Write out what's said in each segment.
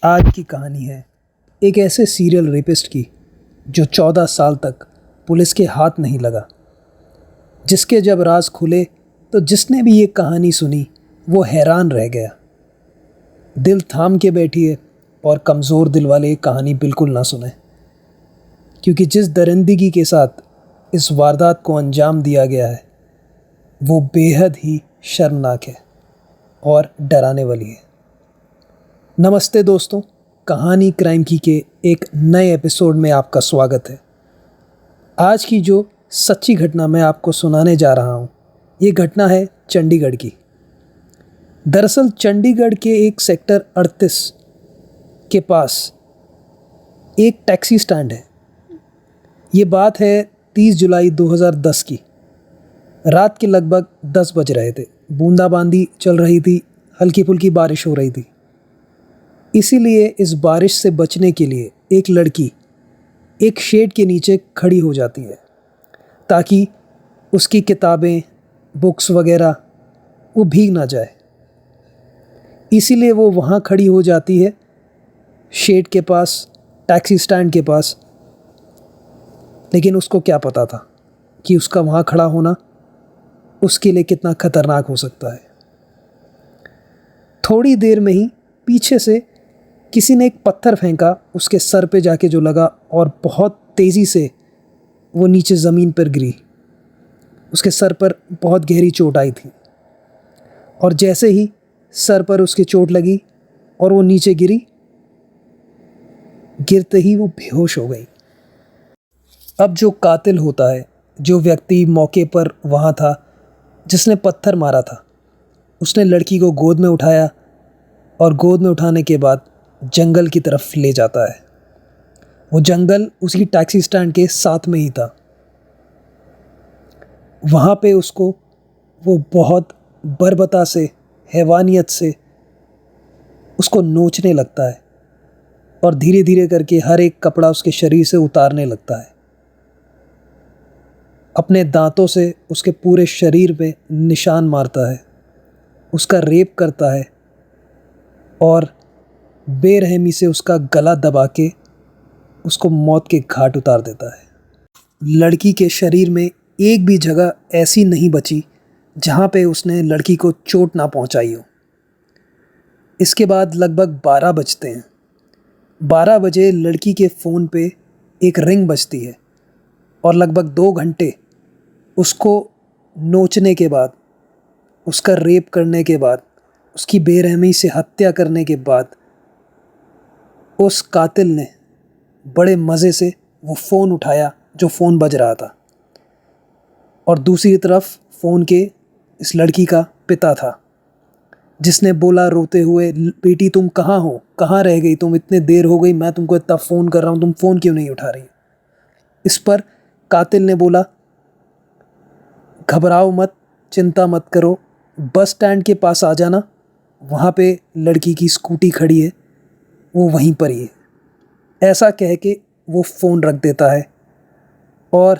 आज की कहानी है एक ऐसे सीरियल रेपिस्ट की जो 14 साल तक पुलिस के हाथ नहीं लगा। जिसके जब राज खुले तो जिसने भी ये कहानी सुनी वो हैरान रह गया। दिल थाम के बैठिए और कमज़ोर दिल वाले ये कहानी बिल्कुल ना सुने, क्योंकि जिस दरिंदगी के साथ इस वारदात को अंजाम दिया गया है वो बेहद ही शर्मनाक है और डराने वाली है। नमस्ते दोस्तों, कहानी क्राइम की के एक नए एपिसोड में आपका स्वागत है। आज की जो सच्ची घटना मैं आपको सुनाने जा रहा हूँ, ये घटना है चंडीगढ़ की। दरअसल चंडीगढ़ के एक सेक्टर 38 के पास एक टैक्सी स्टैंड है। ये बात है 30 जुलाई 2010 की। रात के लगभग 10 बज रहे थे। बूंदाबांदी चल रही थी, हल्की फुल्की बारिश हो रही थी। इसीलिए इस बारिश से बचने के लिए एक लड़की एक शेड के नीचे खड़ी हो जाती है ताकि उसकी किताबें, बुक्स वगैरह वो भीग ना जाए। इसीलिए वो वहाँ खड़ी हो जाती है, शेड के पास, टैक्सी स्टैंड के पास। लेकिन उसको क्या पता था कि उसका वहाँ खड़ा होना उसके लिए कितना खतरनाक हो सकता है। थोड़ी देर में ही पीछे से किसी ने एक पत्थर फेंका, उसके सर पे जाके जो लगा और बहुत तेज़ी से वो नीचे ज़मीन पर गिरी। उसके सर पर बहुत गहरी चोट आई थी और जैसे ही सर पर उसकी चोट लगी और वो नीचे गिरी, गिरते ही वो बेहोश हो गई। अब जो कातिल होता है, जो व्यक्ति मौके पर वहाँ था, जिसने पत्थर मारा था, उसने लड़की को गोद में उठाया और गोद में उठाने के बाद जंगल की तरफ ले जाता है। वो जंगल उसी टैक्सी स्टैंड के साथ में ही था। वहाँ पे उसको वो बहुत बर्बरता से, हैवानियत से उसको नोचने लगता है और धीरे धीरे करके हर एक कपड़ा उसके शरीर से उतारने लगता है। अपने दांतों से उसके पूरे शरीर पे निशान मारता है, उसका रेप करता है और बेरहमी से उसका गला दबा के उसको मौत के घाट उतार देता है। लड़की के शरीर में एक भी जगह ऐसी नहीं बची जहाँ पे उसने लड़की को चोट ना पहुँचाई हो। इसके बाद लगभग 12 बजते हैं। 12 बजे लड़की के फ़ोन पे एक रिंग बजती है और लगभग 2 घंटे उसको नोचने के बाद, उसका रेप करने के बाद, उसकी बेरहमी से हत्या करने के बाद उस कातिल ने बड़े मज़े से वो फ़ोन उठाया जो फ़ोन बज रहा था, और दूसरी तरफ फ़ोन के इस लड़की का पिता था, जिसने बोला रोते हुए, बेटी तुम कहाँ हो, कहाँ रह गई तुम, इतने देर हो गई, मैं तुमको इतना फ़ोन कर रहा हूँ, तुम फ़ोन क्यों नहीं उठा रही। इस पर कातिल ने बोला, घबराओ मत, चिंता मत करो, बस स्टैंड के पास आ जाना, वहाँ पे लड़की की स्कूटी खड़ी है, वो वहीं पर ही है। ऐसा कह के वो फ़ोन रख देता है और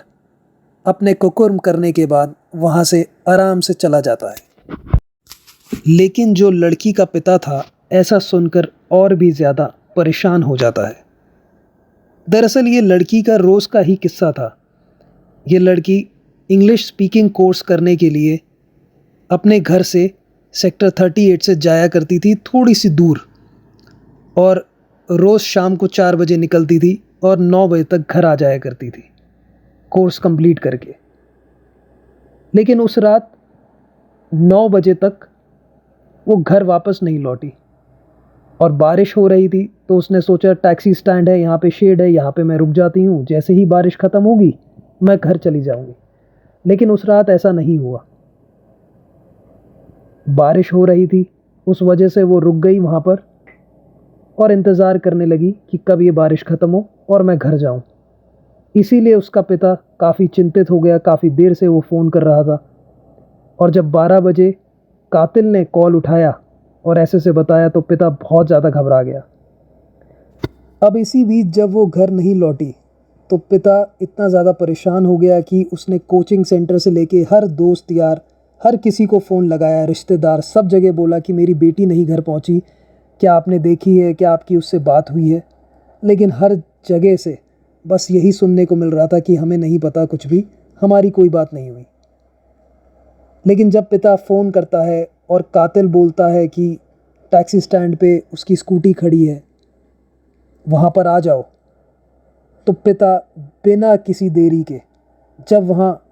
अपने कुकुर्म करने के बाद वहाँ से आराम से चला जाता है। लेकिन जो लड़की का पिता था, ऐसा सुनकर और भी ज़्यादा परेशान हो जाता है। दरअसल ये लड़की का रोज़ का ही किस्सा था। ये लड़की इंग्लिश स्पीकिंग कोर्स करने के लिए अपने घर से सेक्टर 38 से जाया करती थी, थोड़ी सी दूर, और रोज़ शाम को 4 बजे निकलती थी और 9 बजे तक घर आ जाया करती थी कोर्स कंप्लीट करके। लेकिन उस रात 9 बजे तक वो घर वापस नहीं लौटी और बारिश हो रही थी, तो उसने सोचा टैक्सी स्टैंड है, यहाँ पे शेड है, यहाँ पे मैं रुक जाती हूँ, जैसे ही बारिश ख़त्म होगी मैं घर चली जाऊँगी। लेकिन उस रात ऐसा नहीं हुआ। बारिश हो रही थी, उस वजह से वो रुक गई वहाँ पर और इंतज़ार करने लगी कि कब ये बारिश ख़त्म हो और मैं घर जाऊं। इसीलिए उसका पिता काफ़ी चिंतित हो गया, काफ़ी देर से वो फ़ोन कर रहा था, और जब 12 बजे कातिल ने कॉल उठाया और ऐसे से बताया तो पिता बहुत ज़्यादा घबरा गया। अब इसी बीच जब वो घर नहीं लौटी तो पिता इतना ज़्यादा परेशान हो गया कि उसने कोचिंग सेंटर से लेके हर दोस्त यार, हर किसी को फ़ोन लगाया, रिश्तेदार, सब जगह बोला कि मेरी बेटी नहीं घर पहुंची, क्या आपने देखी है, क्या आपकी उससे बात हुई है। लेकिन हर जगह से बस यही सुनने को मिल रहा था कि हमें नहीं पता कुछ भी, हमारी कोई बात नहीं हुई। लेकिन जब पिता फ़ोन करता है और कातिल बोलता है कि टैक्सी स्टैंड पे उसकी स्कूटी खड़ी है, वहाँ पर आ जाओ, तो पिता बिना किसी देरी के जब वहाँ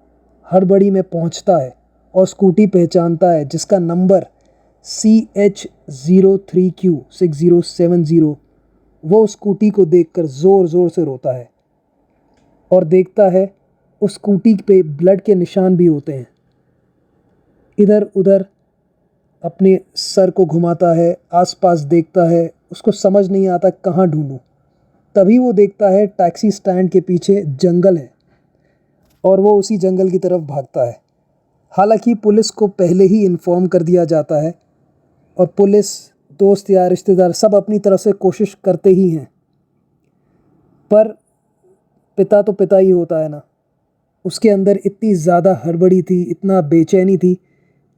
हड़बड़ी में पहुँचता है और स्कूटी पहचानता है जिसका नंबर CH03Q6070, वो स्कूटी को देखकर ज़ोर ज़ोर से रोता है और देखता है उस स्कूटी पे ब्लड के निशान भी होते हैं। इधर उधर अपने सर को घुमाता है, आसपास देखता है, उसको समझ नहीं आता कहाँ ढूंढूं। तभी वो देखता है टैक्सी स्टैंड के पीछे जंगल है और वो उसी जंगल की तरफ भागता है। हालांकि पुलिस को पहले ही इन्फॉर्म कर दिया जाता है और पुलिस, दोस्त या रिश्तेदार सब अपनी तरफ से कोशिश करते ही हैं, पर पिता तो पिता ही होता है ना। उसके अंदर इतनी ज़्यादा हड़बड़ी थी, इतना बेचैनी थी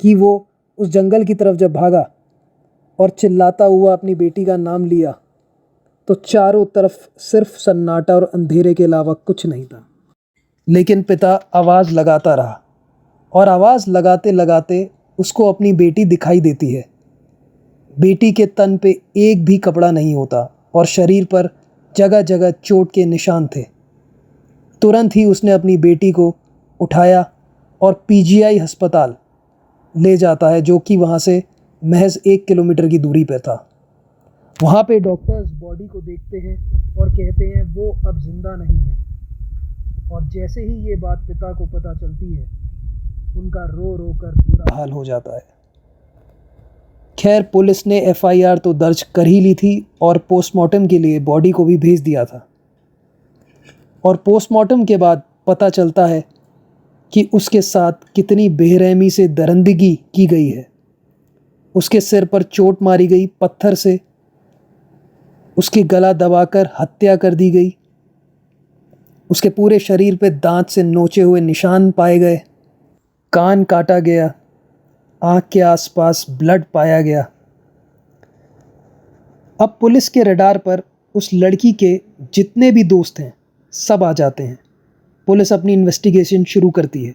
कि वो उस जंगल की तरफ जब भागा और चिल्लाता हुआ अपनी बेटी का नाम लिया तो चारों तरफ सिर्फ सन्नाटा और अंधेरे के अलावा कुछ नहीं था। लेकिन पिता आवाज़ लगाता रहा और आवाज़ लगाते लगाते उसको अपनी बेटी दिखाई देती है। बेटी के तन पे एक भी कपड़ा नहीं होता और शरीर पर जगह जगह चोट के निशान थे। तुरंत ही उसने अपनी बेटी को उठाया और पीजीआई अस्पताल ले जाता है, जो कि वहाँ से महज 1 किलोमीटर की दूरी पर था। वहाँ पे डॉक्टर्स बॉडी को देखते हैं और कहते हैं वो अब जिंदा नहीं है। और जैसे ही ये बात पिता को पता चलती है, उनका रो रो कर बुरा हाल हो जाता है। खैर, पुलिस ने एफआईआर तो दर्ज कर ही ली थी और पोस्टमार्टम के लिए बॉडी को भी भेज दिया था। और पोस्टमार्टम के बाद पता चलता है कि उसके साथ कितनी बेरहमी से दरिंदगी की गई है। उसके सिर पर चोट मारी गई पत्थर से, उसकी गला दबाकर हत्या कर दी गई, उसके पूरे शरीर पे दांत से नोचे हुए निशान पाए गए, कान काटा गया, आँख के आसपास ब्लड पाया गया। अब पुलिस के रडार पर उस लड़की के जितने भी दोस्त हैं सब आ जाते हैं। पुलिस अपनी इन्वेस्टिगेशन शुरू करती है।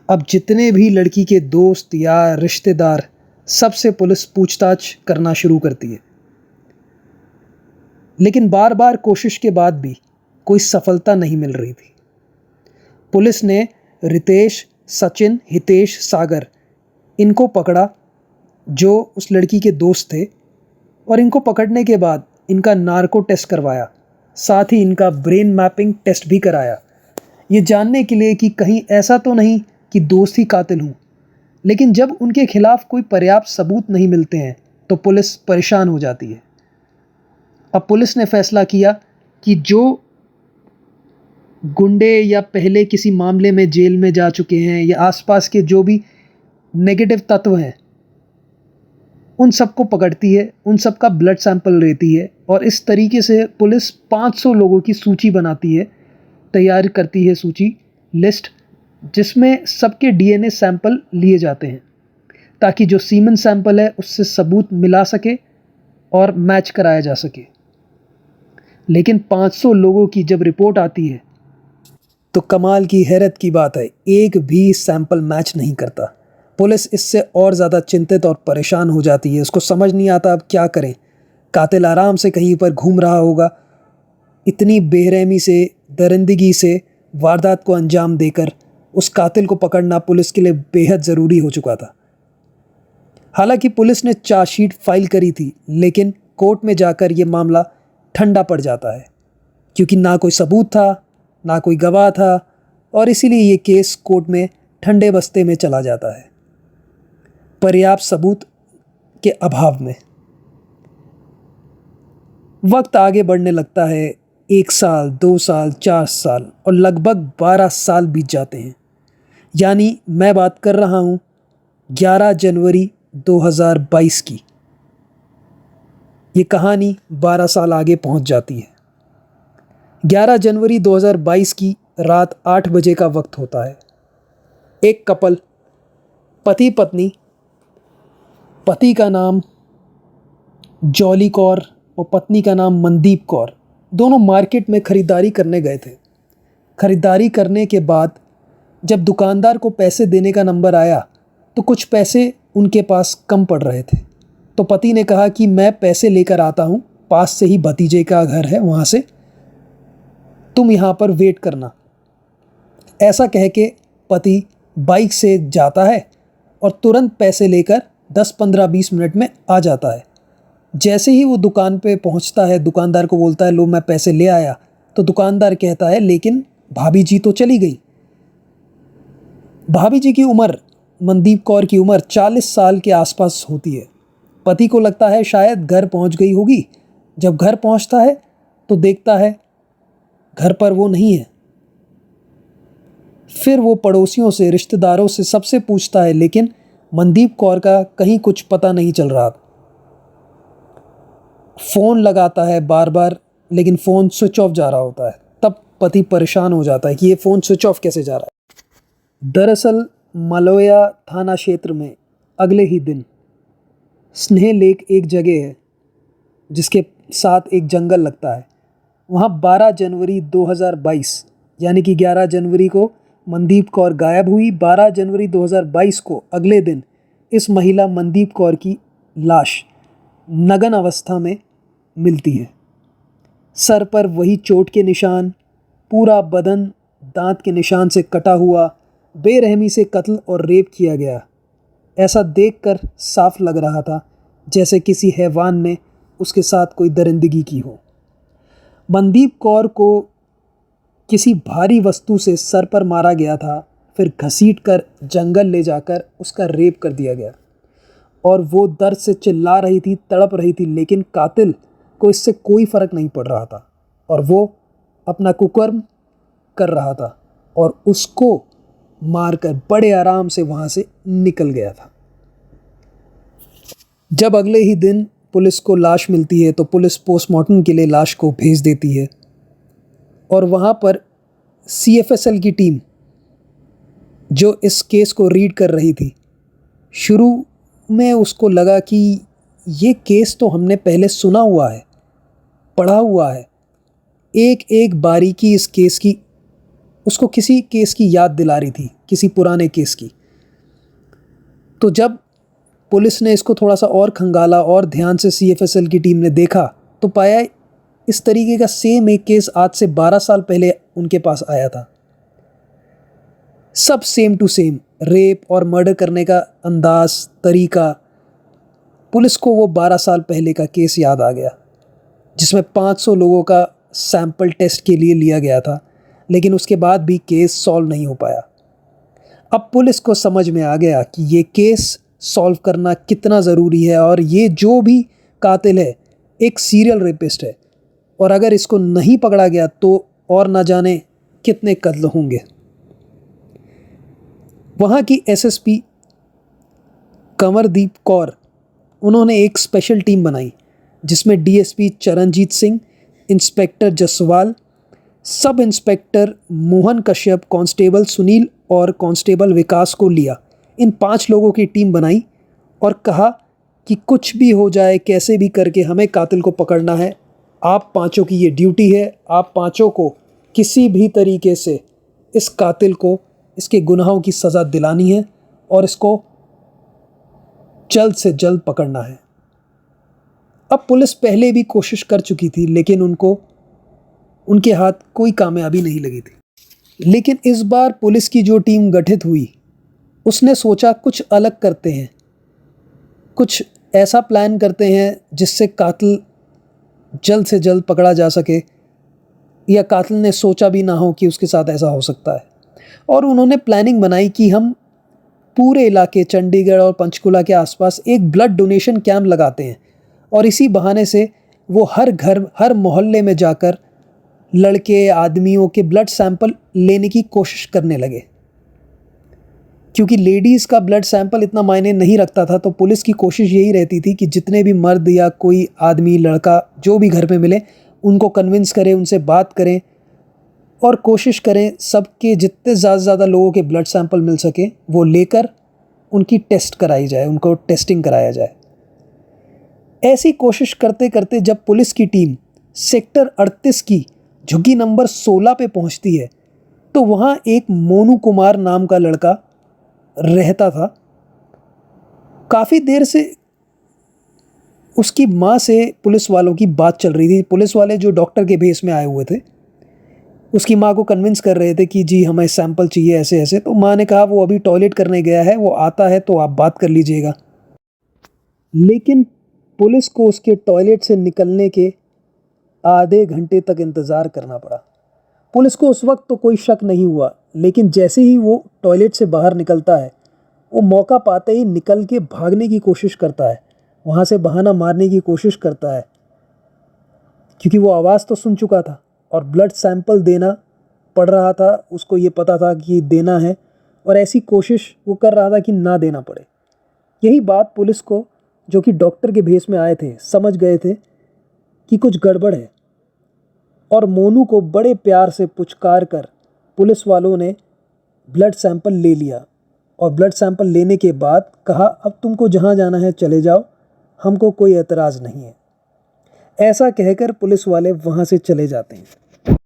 अब जितने भी लड़की के दोस्त या रिश्तेदार, सबसे पुलिस पूछताछ करना शुरू करती है। लेकिन बार बार कोशिश के बाद भी कोई सफलता नहीं मिल रही थी। पुलिस ने रितेश, सचिन, हितेश, सागर, इनको पकड़ा जो उस लड़की के दोस्त थे, और इनको पकड़ने के बाद इनका नार्को टेस्ट करवाया, साथ ही इनका ब्रेन मैपिंग टेस्ट भी कराया, ये जानने के लिए कि कहीं ऐसा तो नहीं कि दोस्त ही कातिल हों। लेकिन जब उनके खिलाफ कोई पर्याप्त सबूत नहीं मिलते हैं तो पुलिस परेशान हो जाती है। अब पुलिस ने फैसला किया कि जो गुंडे या पहले किसी मामले में जेल में जा चुके हैं या आसपास के जो भी नेगेटिव तत्व हैं, उन सबको पकड़ती है, उन सब का ब्लड सैंपल लेती है और इस तरीके से पुलिस 500 लोगों की सूची बनाती है, तैयार करती है सूची, लिस्ट, जिसमें सबके डीएनए सैंपल लिए जाते हैं ताकि जो सीमन सैंपल है उससे सबूत मिला सके और मैच कराया जा सके। लेकिन 500 लोगों की जब रिपोर्ट आती है तो कमाल की हैरत की बात है, एक भी सैंपल मैच नहीं करता। पुलिस इससे और ज़्यादा चिंतित और परेशान हो जाती है। उसको समझ नहीं आता अब क्या करें। कातिल आराम से कहीं पर घूम रहा होगा, इतनी बेरहमी से, दरिंदगी से वारदात को अंजाम देकर उस कातिल को पकड़ना पुलिस के लिए बेहद ज़रूरी हो चुका था। हालांकि पुलिस ने चार्जशीट फाइल करी थी, लेकिन कोर्ट में जाकर ये मामला ठंडा पड़ जाता है क्योंकि ना कोई सबूत था, ना कोई गवाह था, और इसीलिए ये केस कोर्ट में ठंडे बस्ते में चला जाता है पर्याप्त सबूत के अभाव में। वक्त आगे बढ़ने लगता है। 1 साल, 2 साल, 4 साल और लगभग 12 साल बीत जाते हैं। यानी मैं बात कर रहा हूँ 11 जनवरी 2022 की। ये कहानी 12 साल आगे पहुँच जाती है। 11 जनवरी 2022 की रात 8 बजे का वक्त होता है। एक कपल, पति पत्नी, पति का नाम जॉली कौर और पत्नी का नाम मनदीप कौर दोनों मार्केट में ख़रीदारी करने गए थे। ख़रीदारी करने के बाद जब दुकानदार को पैसे देने का नंबर आया तो कुछ पैसे उनके पास कम पड़ रहे थे। तो पति ने कहा कि मैं पैसे लेकर आता हूँ, पास से ही भतीजे का घर है, वहाँ से तुम यहाँ पर वेट करना। ऐसा कह के पति बाइक से जाता है और तुरंत पैसे लेकर 10-15-20 मिनट में आ जाता है। जैसे ही वो दुकान पे पहुंचता है, दुकानदार को बोलता है लो मैं पैसे ले आया। तो दुकानदार कहता है लेकिन भाभी जी तो चली गई। भाभी जी की उम्र, मनदीप कौर की उम्र 40 साल के आसपास होती है। पति को लगता है शायद घर पहुंच गई होगी। जब घर पहुंचता है तो देखता है घर पर वो नहीं है। फिर वो पड़ोसियों से, रिश्तेदारों से, सबसे पूछता है लेकिन मनदीप कौर का कहीं कुछ पता नहीं चल रहा। फ़ोन लगाता है बार बार, लेकिन फ़ोन स्विच ऑफ जा रहा होता है। तब पति परेशान हो जाता है कि ये फ़ोन स्विच ऑफ कैसे जा रहा है। दरअसल मलोया थाना क्षेत्र में अगले ही दिन स्नेह लेक एक जगह है जिसके साथ एक जंगल लगता है। वहाँ 12 जनवरी 2022 यानी कि 11 जनवरी को मनदीप कौर गायब हुई। 12 जनवरी 2022 को अगले दिन इस महिला मनदीप कौर की लाश नग्न अवस्था में मिलती है। सर पर वही चोट के निशान, पूरा बदन दांत के निशान से कटा हुआ, बेरहमी से कत्ल और रेप किया गया। ऐसा देखकर साफ लग रहा था जैसे किसी हैवान ने उसके साथ कोई दरिंदगी की हो। मनदीप कौर को किसी भारी वस्तु से सर पर मारा गया था, फिर घसीटकर जंगल ले जाकर उसका रेप कर दिया गया और वो दर्द से चिल्ला रही थी, तड़प रही थी, लेकिन कातिल को इससे कोई फ़र्क नहीं पड़ रहा था और वो अपना कुकर्म कर रहा था और उसको मारकर बड़े आराम से वहाँ से निकल गया था। जब अगले ही दिन पुलिस को लाश मिलती है तो पुलिस पोस्टमार्टम के लिए लाश को भेज देती है और वहाँ पर CFSL की टीम जो इस केस को रीड कर रही थी, शुरू में उसको लगा कि ये केस तो हमने पहले सुना हुआ है, पढ़ा हुआ है। एक एक बारीकी इस केस की उसको किसी केस की याद दिला रही थी, किसी पुराने केस की। तो जब पुलिस ने इसको थोड़ा सा और खंगाला और ध्यान से CFSL की टीम ने देखा तो पाया इस तरीके का सेम एक केस आज से 12 साल पहले उनके पास आया था। सब सेम टू सेम, रेप और मर्डर करने का अंदाज, तरीका। पुलिस को वो 12 साल पहले का केस याद आ गया जिसमें 500 लोगों का सैंपल टेस्ट के लिए लिया गया था, लेकिन उसके बाद भी केस सॉल्व नहीं हो पाया। अब पुलिस को समझ में आ गया कि ये केस सॉल्व करना कितना ज़रूरी है और ये जो भी कातिल है एक सीरियल रेपिस्ट है और अगर इसको नहीं पकड़ा गया तो और ना जाने कितने कत्ल होंगे। वहाँ की SSP कंवरदीप कौर, उन्होंने एक स्पेशल टीम बनाई जिसमें DSP Charanjit Singh, inspector Jaswal, sub inspector Mohan Kashyap, constable Sunil और कांस्टेबल विकास को लिया। इन 5 लोगों की टीम बनाई और कहा कि कुछ भी हो जाए, कैसे भी करके हमें कातिल को पकड़ना है। आप 5 की ये ड्यूटी है। आप 5 को किसी भी तरीके से इस कातिल को इसके गुनाहों की सज़ा दिलानी है और इसको जल्द से जल्द पकड़ना है। अब पुलिस पहले भी कोशिश कर चुकी थी लेकिन उनके हाथ कोई कामयाबी नहीं लगी थी। लेकिन इस बार पुलिस की जो टीम गठित हुई उसने सोचा कुछ अलग करते हैं, कुछ ऐसा प्लान करते हैं जिससे कातिल जल्द से जल्द पकड़ा जा सके या कातिल ने सोचा भी ना हो कि उसके साथ ऐसा हो सकता है। और उन्होंने प्लानिंग बनाई कि हम पूरे इलाके चंडीगढ़ और पंचकुला के आसपास एक ब्लड डोनेशन कैंप लगाते हैं और इसी बहाने से वो हर घर, हर मोहल्ले में जाकर लड़के, आदमियों के ब्लड सैंपल लेने की कोशिश करने लगे। क्योंकि लेडीज़ का ब्लड सैंपल इतना मायने नहीं रखता था तो पुलिस की कोशिश यही रहती थी कि जितने भी मर्द या कोई आदमी, लड़का जो भी घर पे मिले उनको कन्विंस करें, उनसे बात करें और कोशिश करें सबके जितने ज़्यादा से ज़्यादा लोगों के ब्लड सैंपल मिल सके वो लेकर उनकी टेस्ट कराई जाए, उनको टेस्टिंग कराया जाए। ऐसी कोशिश करते करते जब पुलिस की टीम सेक्टर 38 की झुग्गी नंबर 16 पे पहुंचती है तो वहाँ एक मोनू कुमार नाम का लड़का रहता था। काफ़ी देर से उसकी माँ से पुलिस वालों की बात चल रही थी। पुलिस वाले जो डॉक्टर के भेस में आए हुए थे उसकी माँ को कन्विंस कर रहे थे कि जी हमें सैंपल चाहिए ऐसे ऐसे। तो माँ ने कहा वो अभी टॉयलेट करने गया है, वो आता है तो आप बात कर लीजिएगा। लेकिन पुलिस को उसके टॉयलेट से निकलने के आधे घंटे तक इंतज़ार करना पड़ा। पुलिस को उस वक्त तो कोई शक नहीं हुआ, लेकिन जैसे ही वो टॉयलेट से बाहर निकलता है वो मौका पाते ही निकल के भागने की कोशिश करता है, वहाँ से बहाना मारने की कोशिश करता है, क्योंकि वो आवाज़ तो सुन चुका था और ब्लड सैंपल देना पड़ रहा था। उसको ये पता था कि देना है और ऐसी कोशिश वो कर रहा था कि ना देना पड़े। यही बात पुलिस को, जो कि डॉक्टर के भेस में आए थे, समझ गए थे कि कुछ गड़बड़ है और मोनू को बड़े प्यार से पुचकार कर पुलिस वालों ने ब्लड सैंपल ले लिया। और ब्लड सैंपल लेने के बाद कहा अब तुमको जहाँ जाना है चले जाओ, हमको कोई एतराज़ नहीं है। ऐसा कहकर पुलिस वाले वहाँ से चले जाते हैं।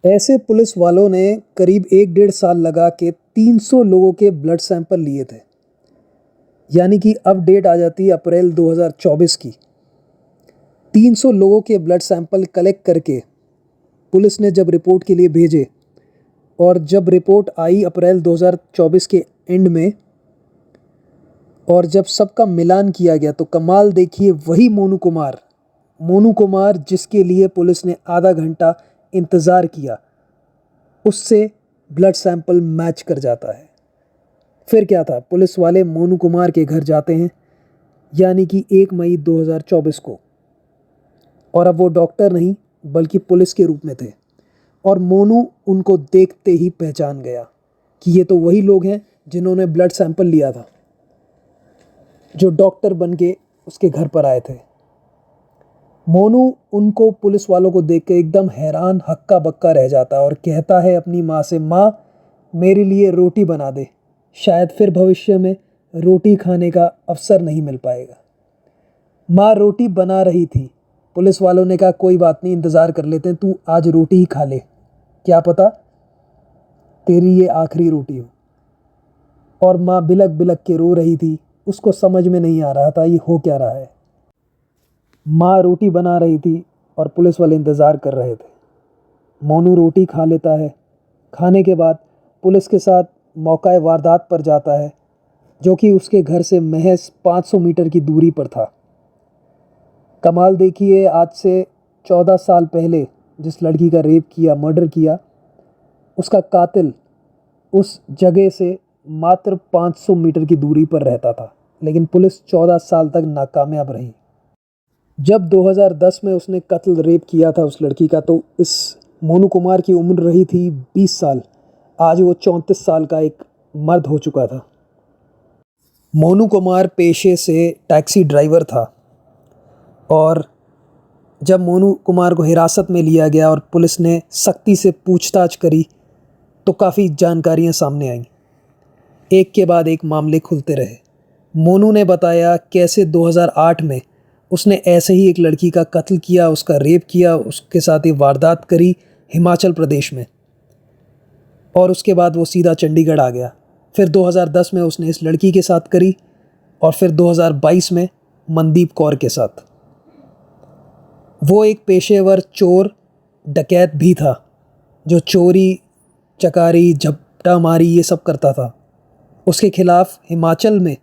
ऐसे पुलिस वालों ने करीब 1-1.5 साल लगा के 300 लोगों के ब्लड सैंपल लिए थे। यानी कि अब डेट आ जाती है अप्रैल 2024 की। 300 लोगों के ब्लड सैंपल कलेक्ट करके पुलिस ने जब रिपोर्ट के लिए भेजे और जब रिपोर्ट आई अप्रैल 2024 के एंड में और जब सबका मिलान किया गया तो कमाल देखिए, वही मोनू कुमार जिसके लिए पुलिस ने आधा घंटा इंतज़ार किया, उससे ब्लड सैंपल मैच कर जाता है। फिर क्या था, पुलिस वाले मोनू कुमार के घर जाते हैं, यानी कि 1 मई 2024 को। और अब वो डॉक्टर नहीं बल्कि पुलिस के रूप में थे और मोनू उनको देखते ही पहचान गया कि ये तो वही लोग हैं जिन्होंने ब्लड सैंपल लिया था, जो डॉक्टर बन के उसके घर पर आए थे। मोनू उनको, पुलिस वालों को देख के एकदम हैरान हक्का बक्का रह जाता है और कहता है अपनी माँ से, माँ मेरे लिए रोटी बना दे, शायद फिर भविष्य में रोटी खाने का अवसर नहीं मिल पाएगा। माँ रोटी बना रही थी। पुलिस वालों ने कहा कोई बात नहीं, इंतज़ार कर लेते हैं, तू आज रोटी ही खा ले, क्या पता तेरी ये आखिरी रोटी हो। और माँ बिलक बिलक के रो रही थी, उसको समझ में नहीं आ रहा था ये हो क्या रहा है। माँ रोटी बना रही थी और पुलिस वाले इंतज़ार कर रहे थे। मोनू रोटी खा लेता है। खाने के बाद पुलिस के साथ मौका वारदात पर जाता है, जो कि उसके घर से महज 500 मीटर की दूरी पर था। कमाल देखिए, आज से 14 साल पहले जिस लड़की का रेप किया, मर्डर किया, उसका कातिल उस जगह से मात्र 500 मीटर की दूरी पर रहता था, लेकिन पुलिस 14 साल तक नाकामयाब रही। जब 2010 में उसने कत्ल रेप किया था उस लड़की का, तो इस मोनू कुमार की उम्र रही थी 20 साल। आज वो 34 साल का एक मर्द हो चुका था। मोनू कुमार पेशे से टैक्सी ड्राइवर था और जब मोनू कुमार को हिरासत में लिया गया और पुलिस ने सख्ती से पूछताछ करी तो काफ़ी जानकारियां सामने आईं। एक के बाद एक मामले खुलते रहे। मोनू ने बताया कैसे 2008 में उसने ऐसे ही एक लड़की का कत्ल किया, उसका रेप किया, उसके साथ ही वारदात करी हिमाचल प्रदेश में, और उसके बाद वो सीधा चंडीगढ़ आ गया। फिर 2010 में उसने इस लड़की के साथ करी और फिर 2022 में मनदीप कौर के साथ। वो एक पेशेवर चोर डकैत भी था जो चोरी चकारी झपटा मारी ये सब करता था। उसके खिलाफ हिमाचल में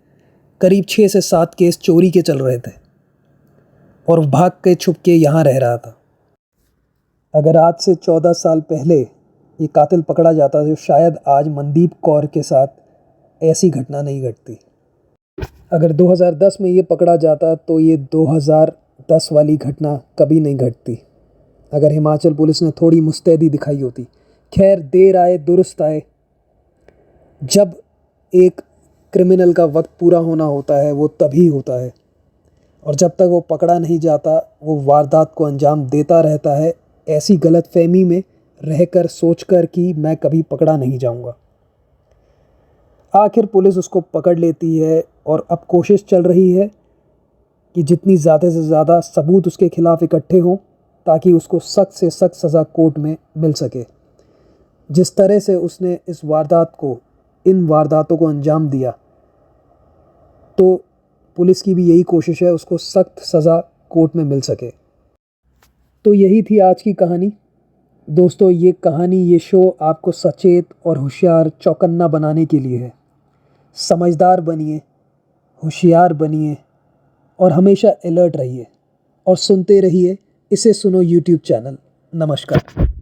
करीब 6 से 7 केस चोरी के चल रहे थे और भाग के छुप के यहाँ रह रहा था। अगर आज से 14 साल पहले ये कातिल पकड़ा जाता तो शायद आज मनदीप कौर के साथ ऐसी घटना नहीं घटती। अगर 2010 में ये पकड़ा जाता तो ये 2010 वाली घटना कभी नहीं घटती, अगर हिमाचल पुलिस ने थोड़ी मुस्तैदी दिखाई होती। खैर, देर आए दुरुस्त आए। जब एक क्रिमिनल का वक्त पूरा होना होता है वो तभी होता है, और जब तक वो पकड़ा नहीं जाता वो वारदात को अंजाम देता रहता है, ऐसी गलतफहमी में रहकर सोचकर कि मैं कभी पकड़ा नहीं जाऊंगा। आखिर पुलिस उसको पकड़ लेती है और अब कोशिश चल रही है कि जितनी ज़्यादा से ज़्यादा सबूत उसके खिलाफ़ इकट्ठे हों ताकि उसको सख्त से सख्त सज़ा कोर्ट में मिल सके। जिस तरह से उसने इन वारदातों को अंजाम दिया, तो पुलिस की भी यही कोशिश है उसको सख्त सज़ा कोर्ट में मिल सके। तो यही थी आज की कहानी। दोस्तों, ये शो आपको सचेत और होशियार चौकन्ना बनाने के लिए है। समझदार बनिए, होशियार बनिए और हमेशा अलर्ट रहिए और सुनते रहिए इसे सुनो यूट्यूब चैनल। नमस्कार।